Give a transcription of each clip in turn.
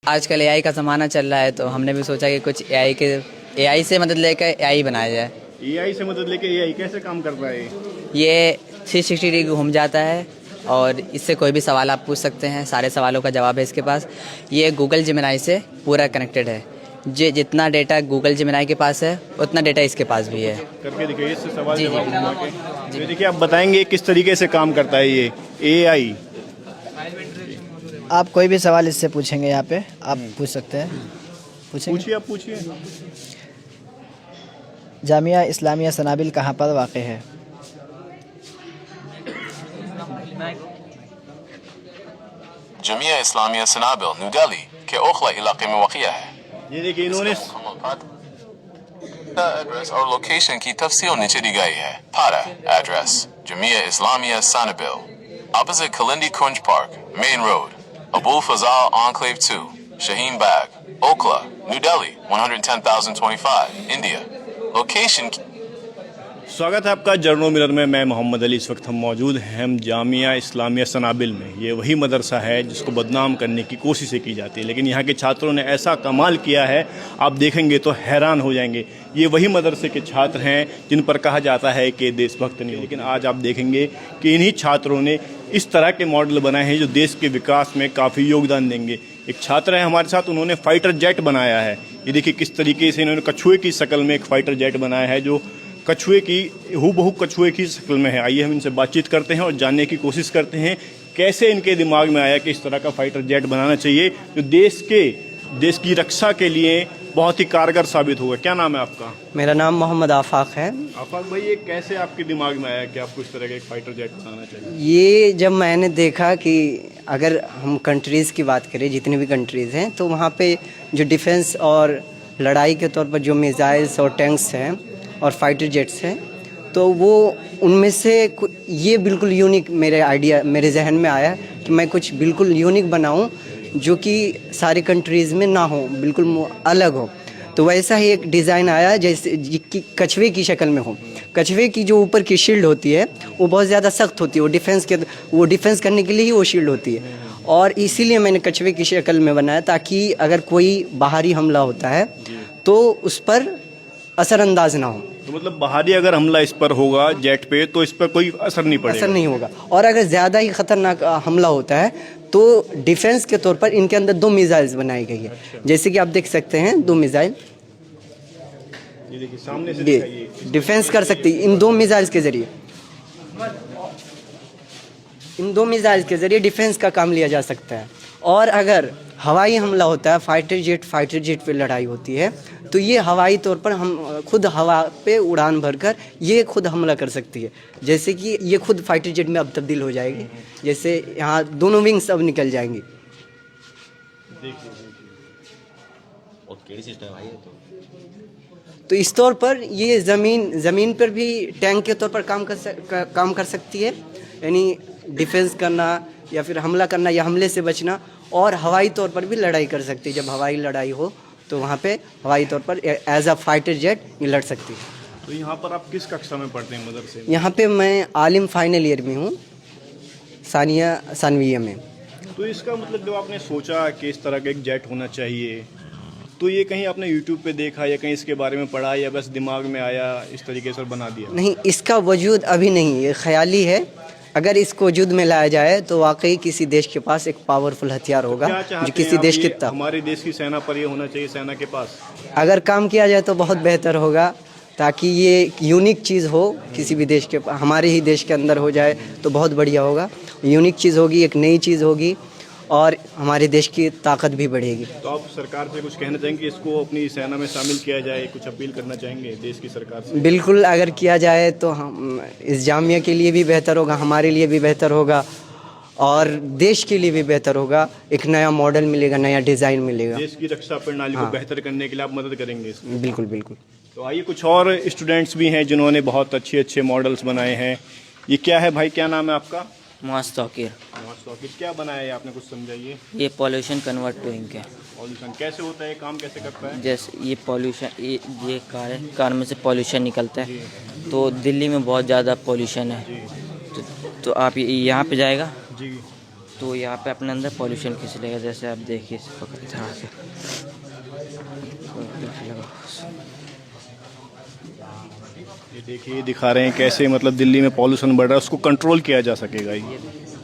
आजकल एआई का ज़माना चल रहा है तो हमने भी सोचा कि कुछ एआई से मदद लेकर एआई बनाया जाए। एआई से मदद लेके एआई कैसे काम करता है? ये 360 डिग्री घूम जाता है और इससे कोई भी सवाल आप पूछ सकते हैं, सारे सवालों का जवाब है इसके पास। ये गूगल जेमिनाई से पूरा कनेक्टेड है। जितना डेटा गूगल जेमिनाई के पास है उतना डेटा इसके पास भी है। करके दिखाइए इससे सवाल जी, जवाब जी। घुमा के। तो देखिए आप बताएंगे किस तरीके से काम करता है ये एआई। आप कोई भी सवाल इससे पूछेंगे यहाँ पे आप पूछ सकते हैं। पूछेंगे। पूछिए, आप पूछिए। जामिया इस्लामिया सनाबिल कहाँ पर वाक़ है? जमिया इस्लामिया सनाबिल न्यू दिल्ली के ओखला इलाके में वाक़िया है। ये देखिए इन्होंने एड्रेस और लोकेशन की तफसील नीचे दी गई है। पारा address Jamia Islamia Sanabil, opposite Kalindi Kunj park, main road, Abul Fazal enclave 2, Shaheen Bagh, Okhla, new Delhi 110,025, India. Location स्वागत है आपका जर्नो मिरर में। मैं मोहम्मद अली। इस वक्त हम मौजूद हैं हम जामिया इस्लामिया सनाबिल में। ये वही मदरसा है जिसको बदनाम करने की कोशिशें की जाती है, लेकिन यहाँ के छात्रों ने ऐसा कमाल किया है, आप देखेंगे तो हैरान हो जाएंगे। ये वही मदरसे के छात्र हैं जिन पर कहा जाता है कि देशभक्त नहीं, लेकिन आज आप देखेंगे कि इन्हीं छात्रों ने इस तरह के मॉडल बनाए हैं जो देश के विकास में काफ़ी योगदान देंगे। एक छात्र है हमारे साथ, उन्होंने फाइटर जेट बनाया है। ये देखिए किस तरीके से इन्होंने कछुए की शक्ल में एक फाइटर जेट बनाया है जो कछुए की हूबहू कछुए की शक्ल में है। आइए हम इनसे बातचीत करते हैं और जानने की कोशिश करते हैं कैसे इनके दिमाग में आया कि इस तरह का फाइटर जेट बनाना चाहिए जो देश की रक्षा के लिए बहुत ही कारगर साबित होगा। क्या नाम है आपका? मेरा नाम मोहम्मद आफाक है। आफाक भाई, ये कैसे आपके दिमाग में आया कि आपको इस तरह का एक फाइटर जेट बनाना चाहिए? ये जब मैंने देखा कि अगर हम कंट्रीज़ की बात करें, जितनी भी कंट्रीज़ हैं, तो वहाँ पे जो डिफेंस और लड़ाई के तौर पर जो मिसाइल्स और टैंक्स हैं और फाइटर जेट्स हैं, तो वो उनमें से ये बिल्कुल यूनिक मेरे जहन में आया कि मैं कुछ बिल्कुल यूनिक बनाऊं जो कि सारी कंट्रीज़ में ना हो, बिल्कुल अलग हो। तो वैसा ही एक डिज़ाइन आया जैसे कि कछुए की शक्ल में हो। कछुए की जो ऊपर की शील्ड होती है वो बहुत ज़्यादा सख्त होती है, वो डिफेंस करने के लिए ही वो शील्ड होती है, और इसीलिए मैंने कछुए की शक्ल में बनाया ताकि अगर कोई बाहरी हमला होता है तो उस पर असरअंदाज ना हो। तो मतलब बाहरी अगर हमला इस पर होगा जेट पे तो इस पर कोई असर नहीं पड़ेगा? असर नहीं होगा। और अगर ज़्यादा ही ख़तरनाक हमला होता है तो डिफेंस के तौर पर इनके अंदर 2 मिसाइल्स बनाई गई है। जैसे कि आप देख सकते हैं 2 मिसाइल ये देखिए सामने से दिखाइए। डिफेंस कर सकती है इन 2 मिसाइल्स के ज़रिए। इन 2 मिसाइल्स के ज़रिए डिफेंस का काम लिया जा सकता है। और अगर हवाई हमला होता है, फाइटर जेट पे लड़ाई होती है, तो ये हवाई तौर पर हम खुद हवा पे उड़ान भरकर ये खुद हमला कर सकती है। जैसे कि ये खुद फाइटर जेट में अब तब्दील हो जाएगी, जैसे यहाँ दोनों विंग्स अब निकल जाएंगी। तो इस तौर पर ये ज़मीन पर भी टैंक के तौर पर काम कर सकती है, यानी डिफेंस करना या फिर हमला करना या हमले से बचना, और हवाई तौर पर भी लड़ाई कर सकती है। जब हवाई लड़ाई हो तो वहाँ पे हवाई तौर पर एज अ फाइटर जेट ये लड़ सकती है। तो यहाँ पर आप किस कक्षा में पढ़ते हैं मदरसे में? यहाँ पे मैं आलिम फाइनल ईयर में हूँ, सानविया में। तो इसका मतलब जब आपने सोचा कि इस तरह का एक जेट होना चाहिए, तो ये कहीं आपने यूट्यूब पे देखा या कहीं इसके बारे में पढ़ा या बस दिमाग में आया इस तरीके से बना दिया? नहीं, इसका वजूद अभी नहीं, ये ख्याली है। अगर इसको वजूद में लाया जाए तो वाकई किसी देश के पास एक पावरफुल हथियार होगा जो किसी देश की हमारे देश की सेना पर ये होना चाहिए, सेना के पास अगर काम किया जाए तो बहुत बेहतर होगा, ताकि ये यूनिक चीज़ हो किसी भी देश के, हमारे ही देश के अंदर हो जाए तो बहुत बढ़िया होगा। यूनिक चीज़ होगी, एक नई चीज़ होगी और हमारे देश की ताकत भी बढ़ेगी। तो आप सरकार से कुछ कहना चाहेंगे, इसको अपनी सेना में शामिल किया जाए? कुछ अपील करना चाहेंगे देश की सरकार से? बिल्कुल, अगर किया जाए तो हम इस जामिया के लिए भी बेहतर होगा, हमारे लिए भी बेहतर होगा और देश के लिए भी बेहतर होगा। एक नया मॉडल मिलेगा, नया डिज़ाइन मिलेगा। देश की रक्षा प्रणाली को बेहतर करने के लिए आप मदद करेंगे इसमें? बिल्कुल बिल्कुल। तो आइए कुछ और स्टूडेंट्स भी हैं जिन्होंने बहुत अच्छे मॉडल्स बनाए हैं। ये क्या है भाई, क्या नाम है आपका? मुआस्तौकीर। क्या बनाया है आपने, कुछ समझाइए। ये पॉल्यूशन कन्वर्ट टू इंक है। पॉल्यूशन कैसे होता है, काम कैसे करता है? जैसे ये पॉल्यूशन, ये कार है, कार में से पॉल्यूशन निकलता है। तो दिल्ली में बहुत ज़्यादा पॉल्यूशन है, तो आप यहाँ पे जाएगा। जी। तो यहाँ पे अपने अंदर पॉल्यूशन खींच लेगा। जैसे आप देखिए यहाँ से ये देखिए दिखा रहे हैं कैसे मतलब दिल्ली में पॉल्यूशन बढ़ रहा है, उसको कंट्रोल किया जा सकेगा। ये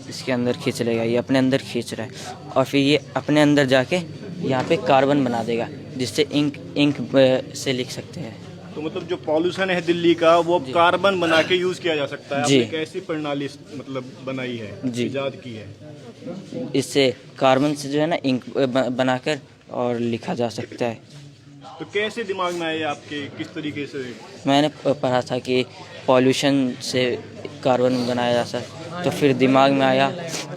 इसके अंदर खींच लेगा, ये अपने अंदर खींच रहा है और फिर ये अपने अंदर जाके यहाँ पे कार्बन बना देगा, जिससे इंक से लिख सकते हैं। तो मतलब जो पॉल्यूशन है दिल्ली का वो कार्बन बना के यूज किया जा सकता है। जी। आपने कैसी प्रणाली मतलब बनाई है, जी। इजाद की है? इससे कार्बन से जो है ना इंक बनाकर और लिखा जा सकता है। तो कैसे दिमाग में आया आपके, किस तरीके से? मैंने पढ़ा था कि पॉल्यूशन से कार्बन बनाया जा सकता है, तो फिर दिमाग में आया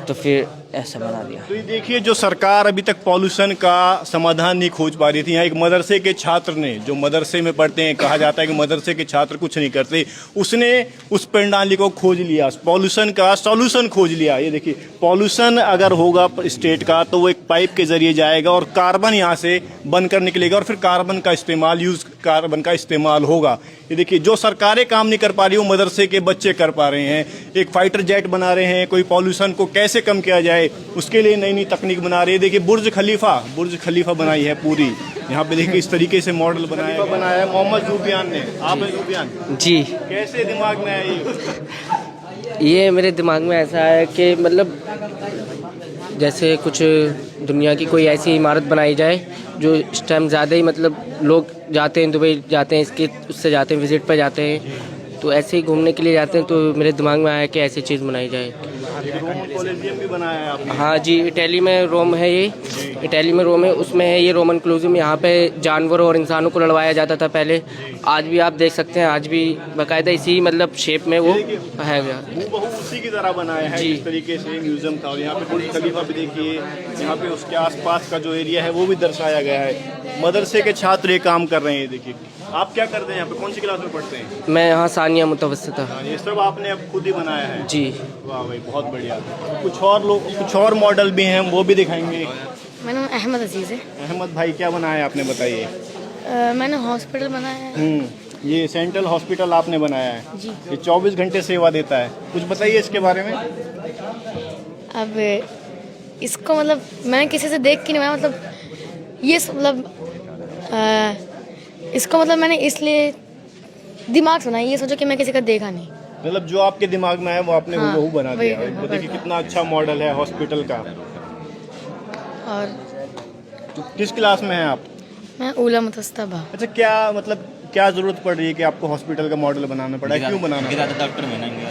तो फिर ऐसा बना दिया। तो ये देखिए जो सरकार अभी तक पॉल्यूशन का समाधान नहीं खोज पा रही थी, यहाँ एक मदरसे के छात्र ने, जो मदरसे में पढ़ते हैं, कहा जाता है कि मदरसे के छात्र कुछ नहीं करते, उसने उस प्रणाली को खोज लिया, पॉल्यूशन का सॉल्यूशन खोज लिया। ये देखिए पॉल्यूशन अगर होगा स्टेट का तो वो एक पाइप के जरिए जाएगा और कार्बन यहाँ से बनकर निकलेगा और फिर कार्बन का इस्तेमाल होगा। ये देखिए जो सरकारें काम नहीं कर पा रही वो मदरसे के बच्चे कर पा रहे हैं। एक फाइटर जेट बना रहे हैं, कोई पॉल्यूशन को कैसे कम किया जाए उसके लिए नई नई तकनीक बना रही है। देखिए बुर्ज खलीफा बनाई है पूरी, यहाँ पे देखिए इस तरीके से मॉडल बनाया है मोहम्मद ज़ुबियान ने। आप हैं ज़ुबियान जी। कैसे दिमाग में आया ये मेरे दिमाग में ऐसा है कि मतलब जैसे कुछ दुनिया की कोई ऐसी इमारत बनाई जाए जो इस टाइम ज़्यादा ही मतलब लोग जाते हैं, दुबई जाते हैं, इसके उससे जाते हैं, विजिट पर जाते हैं, तो ऐसे ही घूमने के लिए जाते हैं। तो मेरे दिमाग में आया कि ऐसी चीज़ बनाई जाए। रोमन कॉलेजियम भी बनाया है आपने? हाँ जी, इटली में रोम है, ये इटली में रोम है, उसमें है ये रोमन कॉलेजियम। यहाँ पे जानवरों और इंसानों को लड़वाया जाता था पहले, आज भी आप देख सकते हैं, आज भी बाकायदा इसी मतलब शेप में वो है। वो उसी की तरह बनाया है इस तरीके से म्यूजियम था। और यहाँ पे बुर्ज खलीफा भी देखिए, यहाँ पे उसके आसपास का जो एरिया है वो भी दर्शाया गया है। मदरसे के छात्र ये काम कर रहे हैं। देखिए आप क्या करते हैं यहाँ पे, कौन सी क्लास में पढ़ते हैं? मैं यहाँ सानिया मुतवस्सिता। ये सब आपने अब खुद ही बनाया है? जी। वाह भाई बहुत बढ़िया। कुछ और मॉडल भी हैं, वो भी दिखाएंगे। मेरा नाम अहमद अजीज़ है। अहमद भाई क्या बनाया है आपने, बताइए। मैंने हॉस्पिटल बनाया है। ये सेंट्रल हॉस्पिटल आपने बनाया है जी। ये 24 घंटे सेवा देता है, कुछ बताइए इसके बारे में। अब इसको मतलब मैंने किसी से देख के नहीं बनाया, मतलब ये मतलब इसको मतलब मैंने इसलिए दिमाग से बनाया, ये सोचो कि मैं किसी का देखा नहीं। मतलब जो आपके दिमाग में है वो आपने हाँ, हूबहू बना दिया। वही, वो देखिए कितना अच्छा मॉडल है हॉस्पिटल का। और किस क्लास में हैं आप? मैं ऊला मुतवस्सिता बा। अच्छा क्या मतलब क्या जरूरत पड़ रही है कि आपको हॉस्पिटल का मॉडल बनाना पड़ा है, क्यों बनाना पड़ा? डॉक्टर बनाएंगे।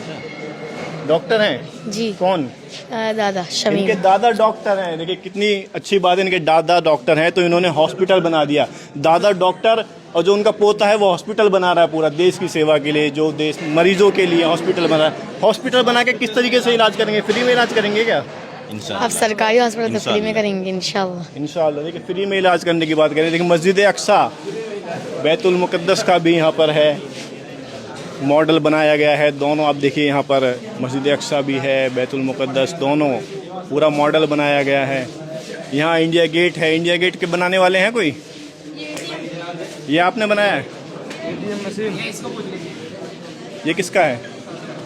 डॉक्टर हैं? जी। कौन? दादा शमीम। इनके दादा डॉक्टर हैं। देखिए कितनी अच्छी बात है, इनके दादा डॉक्टर हैं तो इन्होंने हॉस्पिटल बना दिया। दादा डॉक्टर और जो उनका पोता है वो हॉस्पिटल बना रहा है पूरा देश की सेवा के लिए, जो देश मरीजों के लिए हॉस्पिटल बना रहा है। हॉस्पिटल बना के किस तरीके से इलाज करेंगे, फ्री में इलाज करेंगे क्या? आप सरकारी हॉस्पिटल तो फ्री में करेंगे इंशाल्लाह। इंशाल्लाह। देखिए फ्री में इलाज करने की बात करें। देखिए मस्जिद अक्सा बैतुल मुक़द्दस का भी यहाँ पर है, मॉडल बनाया गया है। दोनों आप देखिए यहाँ पर मस्जिद अक्सा भी है, बैतुल मुक़द्दस, दोनों पूरा मॉडल बनाया गया है। यहाँ इंडिया गेट है। इंडिया गेट के बनाने वाले हैं कोई? ये आपने बनाया है? ये किसका है?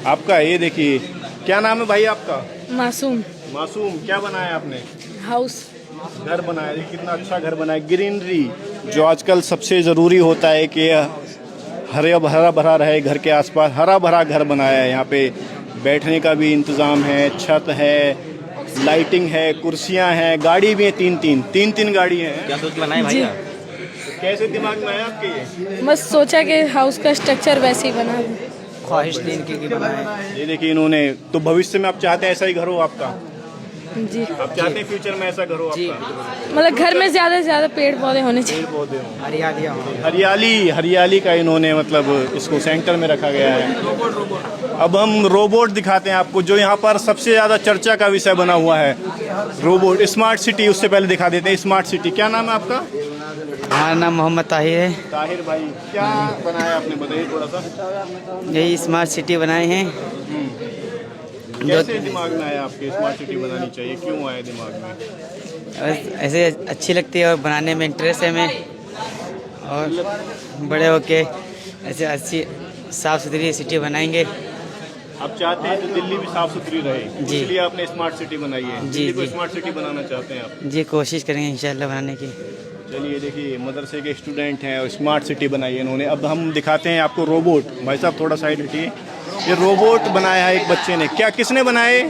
आपका है। ये देखिए क्या नाम है भाई आपका? मासूम। मासूम। क्या बनाया आपने? हाउस। घर बनाया। ये कितना अच्छा घर बनाया। ग्रीनरी जो आजकल सबसे ज़रूरी होता है कि हरा भरा रहे घर के आसपास, हरा भरा घर बनाया है। यहाँ पे बैठने का भी इंतज़ाम है, छत है, लाइटिंग है, कुर्सियाँ हैं, गाड़ी भी है, तीन गाड़ी हैं। क्या सोच के बनाए भाई? कैसे दिमाग में आया आपके ये? बस सोचा कि हाउस का स्ट्रक्चर वैसे ही बना। ख्वाहिश थी इनकी कि बनाए। ये देखिए इन्होंने, तो भविष्य में आप चाहते हैं ऐसा ही घर हो आपका? जी। आप चाहते हैं फ्यूचर में ऐसा घर हो आपका? मतलब घर में ज़्यादा से ज़्यादा पेड़ पौधे होने चाहिए। पेड़ पौधे हों, हरियाली। हरियाली का इन्होंने मतलब इसको सेंटर में रखा गया है। अब हम रोबोट दिखाते हैं आपको, जो यहाँ पर सबसे ज़्यादा चर्चा का विषय बना हुआ है, रोबोट। स्मार्ट सिटी उससे पहले दिखा देते हैं। स्मार्ट सिटी, क्या नाम है आपका? हमारा नाम मोहम्मद ताहिर है। ताहिर भाई क्या बनाया आपने, बताइए थोड़ा सा। यही स्मार्ट सिटी बनाए हैं। कैसे दिमाग में आया आपके स्मार्ट सिटी बनानी चाहिए, क्यों आया दिमाग में? ऐसे अच्छी लगती है और बनाने में इंटरेस्ट है हमें, और बड़े होके ऐसे अच्छी साफ़ सुथरी सिटी बनाएंगे। आप चाहते हैं तो दिल्ली भी साफ सुथरी रहे, जी। इसलिए आपने स्मार्ट सिटी बनाई है। जी, दिल्ली को जी। स्मार्ट सिटी बनाना चाहते हैं आप। जी कोशिश करेंगे इंशाल्लाह बनाने की। चलिए देखिए, मदरसे के स्टूडेंट हैं और स्मार्ट सिटी बनाई है इन्होंने। अब हम दिखाते हैं आपको रोबोट। भाई साहब थोड़ा साइड हटिए। ये रोबोट बनाया है एक बच्चे ने। क्या किसने बनाए?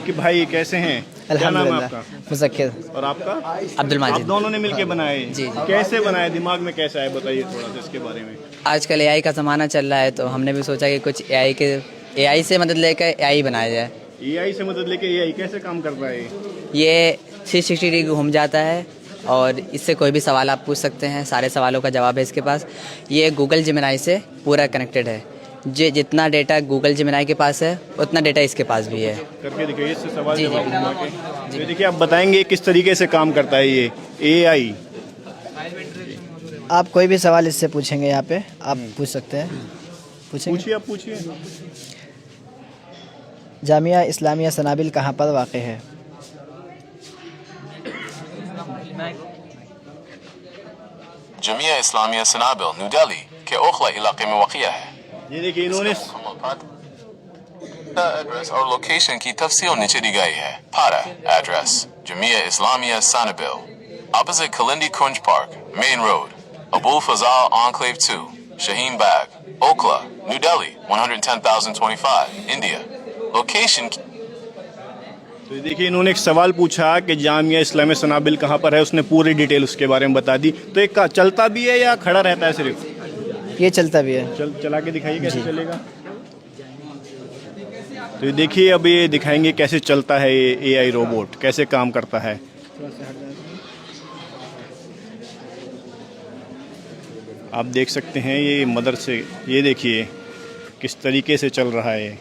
कि भाई कैसे हैं? क्या नाम है आपका? मुज़क्किर। और आपका? अब्दुल आप माजिद। दोनों ने मिलके बनाए? जी। कैसे बनाए? दिमाग में कैसे आए? बताइए थोड़ा सा इसके बारे में। आजकल एआई का ज़माना चल रहा है, तो हमने भी सोचा कि कुछ एआई से मदद लेकर एआई बनाया जाए। एआई से मदद लेके एआई कैसे काम कर रहा है? ये 360 डिग्री घूम जाता है और इससे कोई भी सवाल आप पूछ सकते हैं, सारे सवालों का जवाब है इसके पास। ये गूगल जेमिनी से पूरा कनेक्टेड है। जितना डेटा गूगल जेमिनी के पास है उतना डेटा इसके पास भी है। करके दिखाइए, इससे सवाल जी, जवाब जी। घुमा के। तो देखिए, आप बताएंगे किस तरीके से काम करता है ये एआई। आप कोई भी सवाल इससे पूछेंगे यहाँ पे, आप पूछ सकते हैं। पूछेंगे। पूछिए, आप पूछिए। जामिया इस्लामिया सनाबिल कहाँ पर वाक़ है? जमिया इस्लामिया सनाबिल न्यू दिल्ली के ओखला इलाके में वाक़िया है। ये देखिए, इन्होंने एड्रेस और लोकेशन की तफसील नीचे दी गई है। पारा address Jamia Islamia Sanabil, opposite Kalindi Kunj park, main road, Abul Fazal enclave 2, Shaheen Bagh, Okhla, new Delhi 110,025, India. Location तो ये देखिए, इन्होंने एक सवाल पूछा कि जामिया इस्लामिया सनाबिल कहाँ पर है। उसने पूरी डिटेल उसके बारे में बता दी। तो एक चलता भी है या खड़ा रहता है सिर्फ? ये चलता भी है। चला के दिखाइए कैसे चलेगा। तो ये देखिए, अब ये दिखाएंगे कैसे चलता है ये एआई रोबोट, कैसे काम करता है। आप देख सकते हैं ये मदरसे, ये देखिए किस तरीके से चल रहा है।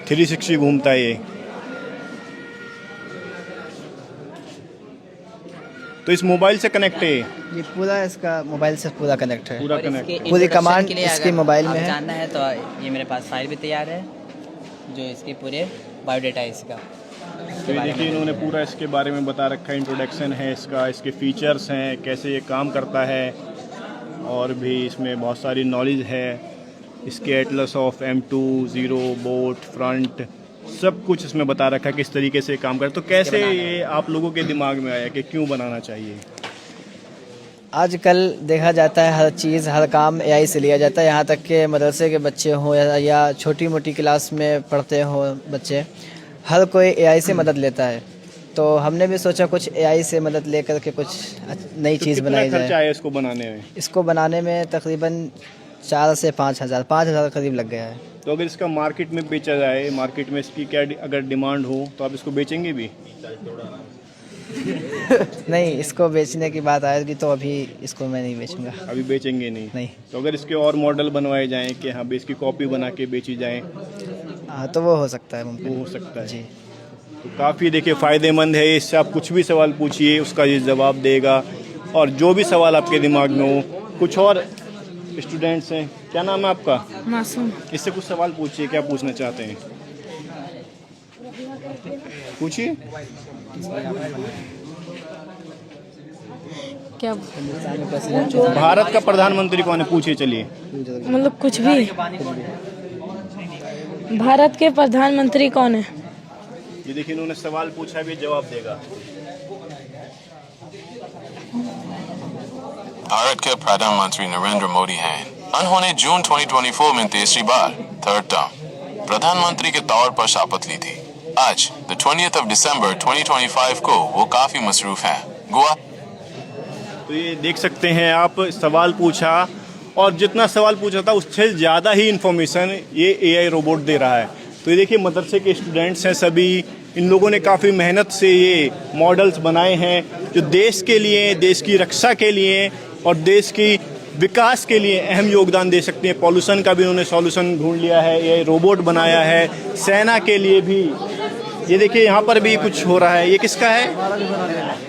360 घूमता है ये। तो इस मोबाइल से कनेक्ट है ये पूरा, इसका मोबाइल से पूरा कनेक्ट है। पूरा कनेक्ट। पूरी इंट्रोडक्शन कमांड के लिए इसके अगर मोबाइल में आप है। जानना है तो ये मेरे पास फाइल भी तैयार है, जो इसके पूरे बायोडाटा है इसका। तो ये देखिए, इन्होंने पूरा इसके बारे में बता रखा है। इंट्रोडक्शन है इसका, इसके फीचर्स हैं, कैसे ये काम करता है, और भी इसमें बहुत सारी नॉलेज है। इसके Atlas of M2 0 boat front सब कुछ इसमें बता रखा है किस तरीके से काम करता है। तो कैसे ये आप लोगों के दिमाग में आया कि क्यों बनाना चाहिए? आजकल देखा जाता है हर चीज़, हर काम एआई से लिया जाता है। यहाँ तक के मदरसे के बच्चे हों या छोटी मोटी क्लास में पढ़ते हों बच्चे, हर कोई एआई से मदद लेता है। तो हमने भी सोचा कुछ एआई से मदद लेकर के कुछ नई चीज़ कितना बनाई खर्चा जाए। आया इसको बनाने में? इसको बनाने में तकरीबन 4 से 5,000 करीब लग गया है। तो अगर इसका मार्केट में बेचा जाए, मार्केट में इसकी क्या अगर डिमांड हो तो आप इसको बेचेंगे भी? नहीं, इसको बेचने की बात आएगी तो अभी इसको मैं नहीं बेचूंगा। अभी बेचेंगे नहीं? नहीं। तो अगर इसके और मॉडल बनवाए जाएं कि हाँ भी इसकी कॉपी बना के बेची जाए, हाँ तो वो हो सकता है, वो मुमकिन। हो सकता है। जी। तो काफ़ी देखिए फ़ायदेमंद है। इससे आप कुछ भी सवाल पूछिए, उसका ये जवाब देगा। और जो भी सवाल आपके दिमाग में हो, कुछ और स्टूडेंट्स हैं। क्या नाम है आपका? मासूम। इससे कुछ सवाल पूछिए, क्या पूछना चाहते हैं पूछिए। क्या भारत का प्रधानमंत्री कौन है? पूछिए चलिए। मतलब कुछ भी। भारत के प्रधानमंत्री कौन है? ये देखिए, इन्होंने सवाल पूछा भी, जवाब देगा। भारत के प्रधानमंत्री नरेंद्र मोदी हैं। उन्होंने जून 2024 में तीसरी बार थर्ड टर्म प्रधानमंत्री के तौर पर शपथ ली थी। आज द 20th of December 2025 को वो काफी मसरूफ हैं। गोवा। तो ये देख सकते हैं आप, सवाल पूछा और जितना सवाल पूछा था उससे ज़्यादा ही इन्फॉर्मेशन ये एआई रोबोट दे रहा है। तो ये देखिए, मदरसे के स्टूडेंट्स हैं सभी। इन लोगों ने काफ़ी मेहनत से ये मॉडल्स बनाए हैं जो देश के लिए, देश की रक्षा के लिए और देश की विकास के लिए अहम योगदान दे सकते हैं। पॉल्यूशन का भी उन्होंने सॉल्यूशन ढूंढ लिया है, ये रोबोट बनाया है। सेना के लिए भी ये देखिए, यहाँ पर भी कुछ हो रहा है। ये किसका है?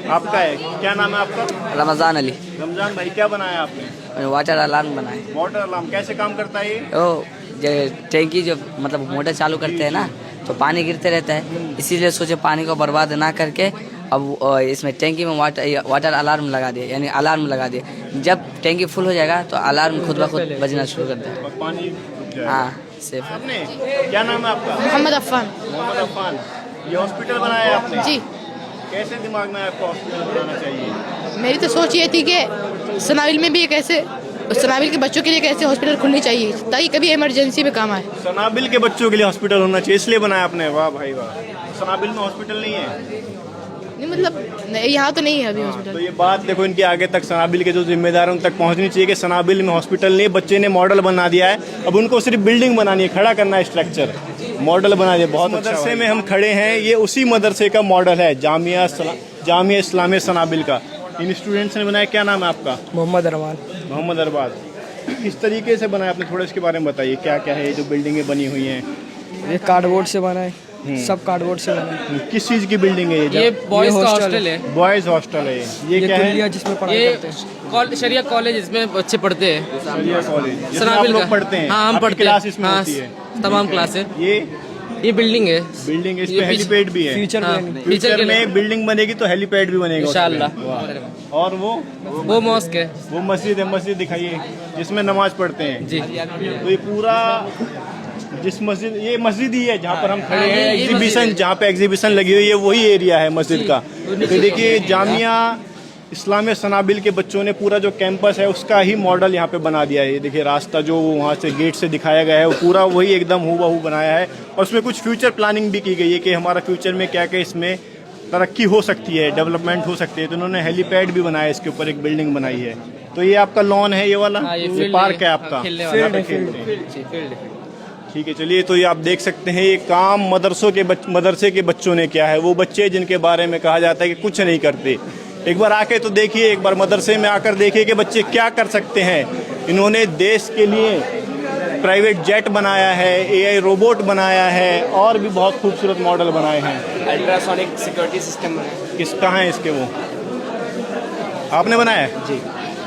आपका है। क्या नाम है आपका? रमज़ान अली। रमजान भाई, क्या बनाया आपने? वाटर अलार्म बनाए। वाटर अलार्म कैसे काम करता है ये? तो जो टैंकी जो मतलब मोटर चालू करते हैं ना, तो पानी गिरते रहता है, इसीलिए सोचे पानी को बर्बाद ना करके अब इसमें टैंकी में वाटर अलार्म लगा दिए, यानी अलार्म लगा दिए। जब टैंकी फुल हो जाएगा तो अलार्म खुद ब खुद बजना शुरू कर देगा। पानी रुक जाएगा। हाँ सेफ। आपने क्या नाम है आपका? मोहम्मद अफ़ान। मोहम्मद अफ़ान। ये हॉस्पिटल बनाया है आपने? जी। कैसे दिमाग में आपको हॉस्पिटल बनाना चाहिए? मेरी तो सोच ये थी कि सनाविल में भी एक ऐसे सनाविल के बच्चों के लिए कैसे हॉस्पिटल खुलनी चाहिए ताकि कभी इमरजेंसी में काम आए। सनाबिल के बच्चों के लिए हॉस्पिटल होना चाहिए, इसलिए बनाया आपने? वाह भाई वाह। सनाबिल में हॉस्पिटल नहीं है? नहीं मतलब यहाँ तो नहीं है अभी तो हॉस्पिटल। ये बात देखो इनके आगे तक सनाबिल के जो जिम्मेदार हैं उन तक पहुंचनी चाहिए कि सनाबिल में हॉस्पिटल नहीं है। बच्चे ने मॉडल बना दिया है, अब उनको सिर्फ बिल्डिंग बनानी है, खड़ा करना है, स्ट्रक्चर मॉडल बना दिया। बहुत मदरसे में हम खड़े हैं, ये उसी मदरसे का मॉडल है, जामिया इस्लामिया सनाबिल का। इन स्टूडेंट्स ने बनाया। क्या नाम है आपका? मोहम्मद अरमान। मोहम्मद अरबाज। किस तरीके से बनाया आपने, थोड़ा इसके बारे में बताइए। क्या क्या है ये जो बिल्डिंगें बनी हुई हैं? ये कार्डबोर्ड से बना है, सब कार्डबोर्ड से बना है। किस चीज़ की बिल्डिंग है ये? बॉयज़ का हॉस्टल है। बॉयज़ हॉस्टल है ये क्या है? जिसमें पढ़ाई करते हैं। शरिया कॉलेज, इसमें बच्चे पढ़ते हैं। शरिया कॉलेज जिसमें आप सनाबिल लोग का। पढ़ते हैं? हाँ हम आपकी पढ़ते क्लास हैं। इसमें हाँ, होती है? तमाम क्लास है। ये बिल्डिंग है। बिल्डिंग, इस ये पे हेलीपैड भी है। फ्यूचर हाँ, प्लानिंग। फ्यूचर में बिल्डिंग बनेगी तो हेलीपैड भी बनेगा इंशाल्लाह। उसमें। वाह। और वो मॉस्क है। वो मस्जिद है, मस्जिद दिखाइए जिसमें नमाज पढ़ते हैं। जी। तो ये पूरा जिस मस्जिद, ये मस्जिद ही है जहाँ पर हम खड़े हैं, ये एग्जीबिशन जहाँ पे एग्जीबिशन लगी हुई है वही एरिया है मस्जिद का। तो देखिए जामिया इस्लामिया सनाबिल के बच्चों ने पूरा जो कैंपस है उसका ही मॉडल यहाँ पे बना दिया है। ये देखिए रास्ता जो वहाँ से गेट से दिखाया गया है वो पूरा वही एकदम हूबहू बनाया है। और उसमें कुछ फ्यूचर प्लानिंग भी की गई है कि हमारा फ्यूचर में क्या क्या इसमें तरक्की हो सकती है, डेवलपमेंट हो सकती है। तो उन्होंने हेलीपैड भी बनाया, इसके ऊपर एक बिल्डिंग बनाई है। तो ये आपका लॉन है, ये वाला ये पार्क है आपका, यहाँ पे खेलते हैं। ठीक है, चलिए। तो ये आप देख सकते हैं ये काम मदरसे के बच्चों ने किया है। वो बच्चे जिनके बारे में कहा जाता है कि कुछ नहीं करते, एक बार आके तो देखिए, एक बार मदरसे में आकर देखिए कि बच्चे क्या कर सकते हैं। इन्होंने देश के लिए प्राइवेट जेट बनाया है, एआई रोबोट बनाया है और भी बहुत खूबसूरत मॉडल बनाए हैं। अल्ट्रासोनिक सिक्योरिटी सिस्टम किस कहाँ है इसके? वो आपने बनाया है? जी।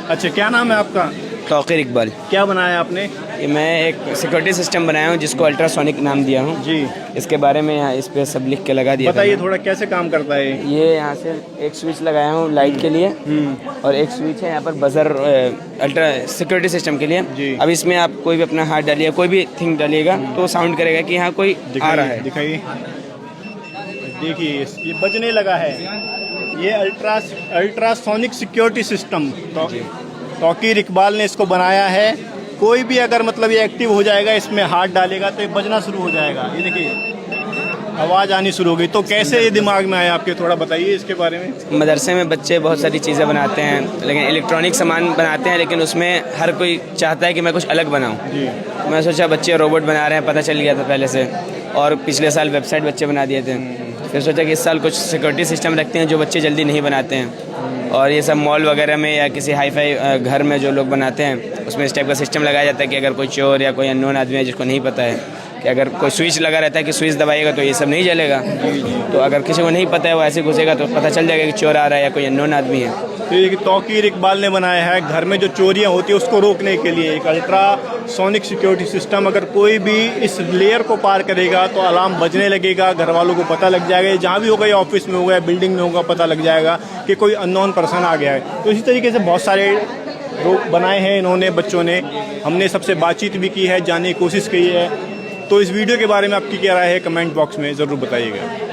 अच्छा, क्या नाम है आपका? तौकीर इकबाल। क्या बनाया आपने? मैं एक सिक्योरिटी सिस्टम बनाया हूँ जिसको अल्ट्रासोनिक नाम दिया हूँ जी। इसके बारे में यहाँ इस पे सब लिख के लगा दिया। बताइए थोड़ा कैसे काम करता है ये यहाँ से एक स्विच लगाया हूँ लाइट के लिए और एक स्विच है यहाँ पर बजर अल्ट्रा सिक्योरिटी सिस्टम के लिए। अब इसमें आप कोई भी अपना हाथ डालिए, कोई भी थिंग डालिएगा तो साउंड करेगा कि यहाँ कोई आ रहा है। दिखाइए, देखिए ये बजने लगा है। ये ultrasonic security system Tauqeer Iqbal ने इसको बनाया है। कोई भी अगर मतलब ये एक्टिव हो जाएगा, इसमें हाथ डालेगा तो ये बजना शुरू हो जाएगा। ये देखिए आवाज़ आनी शुरू हो गई। तो कैसे ये दिमाग में आया आपके, थोड़ा बताइए इसके बारे में। मदरसे में बच्चे बहुत सारी चीज़ें बनाते हैं, लेकिन इलेक्ट्रॉनिक सामान बनाते हैं, लेकिन उसमें हर कोई चाहता है कि मैं कुछ अलग बनाऊँ। तो मैं सोचा बच्चे रोबोट बना रहे हैं, पता चल गया था पहले से, और पिछले साल वेबसाइट बच्चे बना दिए थे। फिर सोचा कि इस साल कुछ सिक्योरिटी सिस्टम रखते हैं जो बच्चे जल्दी नहीं बनाते हैं। और ये सब मॉल वगैरह में या किसी हाई फाई घर में जो लोग बनाते हैं उसमें इस टाइप का सिस्टम लगाया जाता है कि अगर कोई चोर या कोई अननोन आदमी है जिसको नहीं पता है कि अगर कोई स्विच लगा रहता है कि स्विच दबाएगा तो ये सब नहीं जलेगा। तो अगर किसी को नहीं पता है वो ऐसे घुसेगा तो पता चल जाएगा कि चोर आ रहा है या कोई अननोन आदमी है। तो ये तौकीर इकबाल ने बनाया है घर में जो चोरियां होती है उसको रोकने के लिए एक अल्ट्रासोनिक सिक्योरिटी सिस्टम। अगर कोई भी इस लेयर को पार करेगा तो अलार्म बजने लगेगा, घर वालों को पता लग जाएगा, जहाँ भी होगा, या ऑफिस में होगा, बिल्डिंग में होगा, पता लग जाएगा कि कोई अननोन पर्सन आ गया है। तो इसी तरीके से बहुत सारे बनाए हैं इन्होंने, बच्चों ने। हमने सबसे बातचीत भी की है, जानने की कोशिश की है। तो इस वीडियो के बारे में आपकी क्या राय है, कमेंट बॉक्स में ज़रूर बताइएगा।